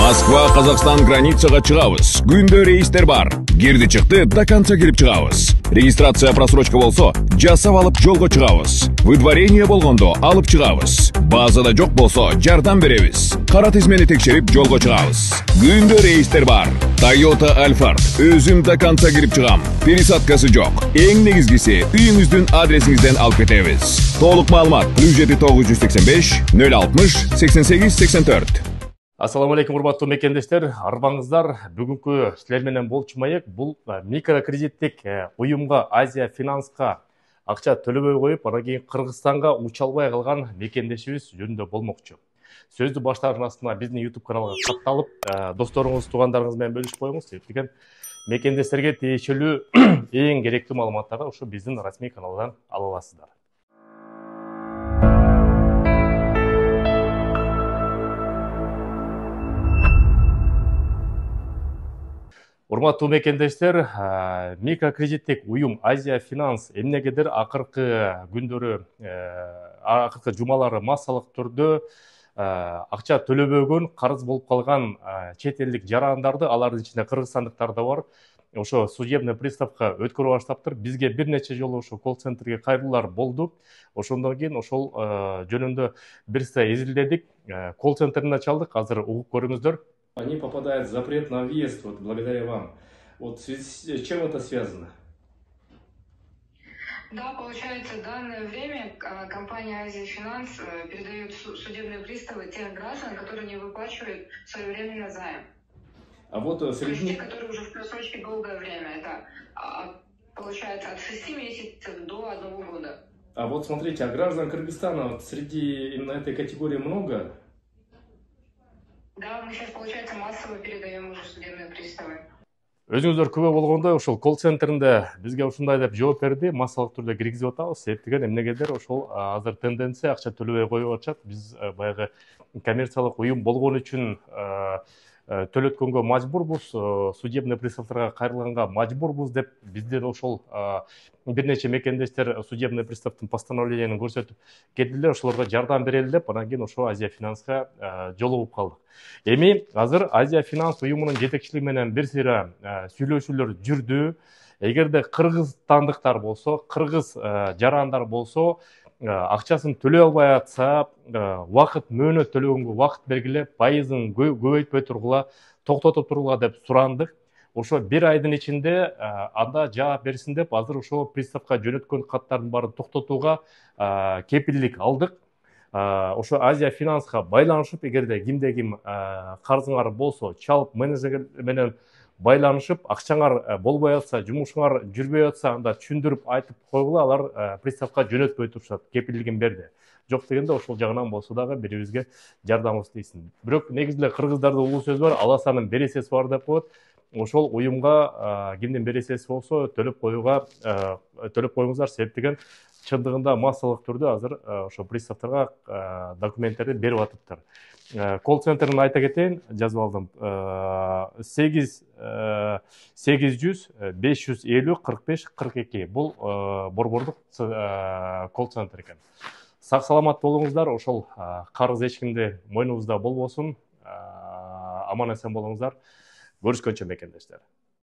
Москва, Қазақстан границаға чыгабыз. Күндө рейстер бар. Кирди чыкты, до конца кирип чыгабыз. Регистрация просрочка болсо, жасап алып жолго чыгабыз. Выдворение болгондо алып чыгабыз. Базада жок болсо, жардам беребиз. Кара тизмени текшерип жолго чыгабыз. Күндө рейстер бар. Toyota Alphard. Өзүм до конца кирип чыгам. Пересадкасы жок. Эң негизгиси, үйүңүздүн адресиңизден алып кетебиз. Толук маалымат 07985 060 88 84. Ассаламу алейкум, урматтуу мекендештер, арбаңыздар. Бүгүнкү силер менен болчу маек бул микрокредиттик уюмга, Азия Финанска акча төлөбөй коюп, анан кийин Кыргызстанга уча албай калган мекендешибиз жөнүндө болмокчу. Сөздү баштаардын астына биздин YouTube каналга катталып, досторуңуз, туугандарыңыз менен бөлүшүп коюңуз. Себептен мекендештерге тиешелүү эң керектүү маалыматтарды ушу биздин расмий каналдан ала аласыздар. Урматтуу мекендештер, микрокредиттик уюм Азия Финанс эмнегедир акыркы күндөрү, акыркы жумалары массалык түрдө акча төлөбөгөн, карыз болуп калган чет элдик жарандарды, алардын ичинде кыргызстандыктар да бар, ошо судебный приставка өткөрүп баштаптыр. Бизге бир нече жолу ошо колл-центрге кайрылуулар болду. Ошондон кийин ошол жөнүндө бир сыйа изилдедик, колл-центрине чалдык, азыр угуп көрүңүздөр. Они попадают в запрет на въезд, вот благодаря вам. Вот с чем это связано? Да, получается, в данное время компания Азия Финанс передает судебные приставы тех граждан, которые не выплачивают своевременно займ. А вот среди... те, которые уже в просрочке долгое время, это получается от 6 месяцев до 1 года. А вот смотрите, а граждан Кыргызстана вот среди именно этой категории много? Да, мы сейчас, получается, массово передаем уже судебные приставы. Өзүңүздөр күбө болгондой, ошол колл-центринде бизге ушундай деп жооп берди, массалык түрдө киргизип атабыз. Себептен эмнегедир ошол азыр тенденция акча төлөбөй коюп атышат. Биз баягы коммерциялык уюм болгон үчүн төлөткөнгө мажбурбуз, судебный приставдарга кайрылганга мажбурбуз деп бизден ошол бир нече мекендештер судебный приставдын постановлениесин көрсөтүп келдилер, ошолорго жардам берели деп, анан кийин ошо Азия Финанска жолугуп калдык. Эми азыр Азия Финанс уюмунун жетекчилиги менен бир сыйра сүйлөшүүлөр жүрдү. Эгерде кыргызстандыктар болсо, кыргыз жарандар болсо, акчасын төлөй албай атса, вакыт мөөнөт төлөгөнгө вакыт белгилеп, пайызын көбөйтпөй тургула, токтотуп тургула деп сурандык. Ошо бир айдын ичинде анда жаап берсин деп, азыр ошо приставка жөнөткөн каттардын баарын токтотууга кепилдик алдык. Ошо Азия Финанска байланышып, эгерде кимде ким карызыңар болсо, чалып менеджер менен байланышып, акчаңар болбой атса, жумушуңар жүрбөй атса, анда түшүндүрүп айтып койгула, алар приставка жөнөтпөй турушат, кепилдигин берди. Жок дегенде ошол жагынан болсо дагы бирибизге жардамыбыз тийсин. Бирок негизинде кыргыздарда улуу сөз бар, аласанын бересеси бар деп коет. Ошол уюмга кимдин бересеси болсо төлөп коюңуздар. Себептен чындыгында массалык түрдө азыр ошо приставдарга документтерди берип атыптыр. Колл-центрин айта кетейин, жазып алдым. 800 550 45 42. Бул борбордук колл-центр экен. Сак саламат болуңуздар, ошол карыз эч кимде мойнуңузда болбосун. Аман эсен болуңуздар. Görüşкөнчө мекендештер.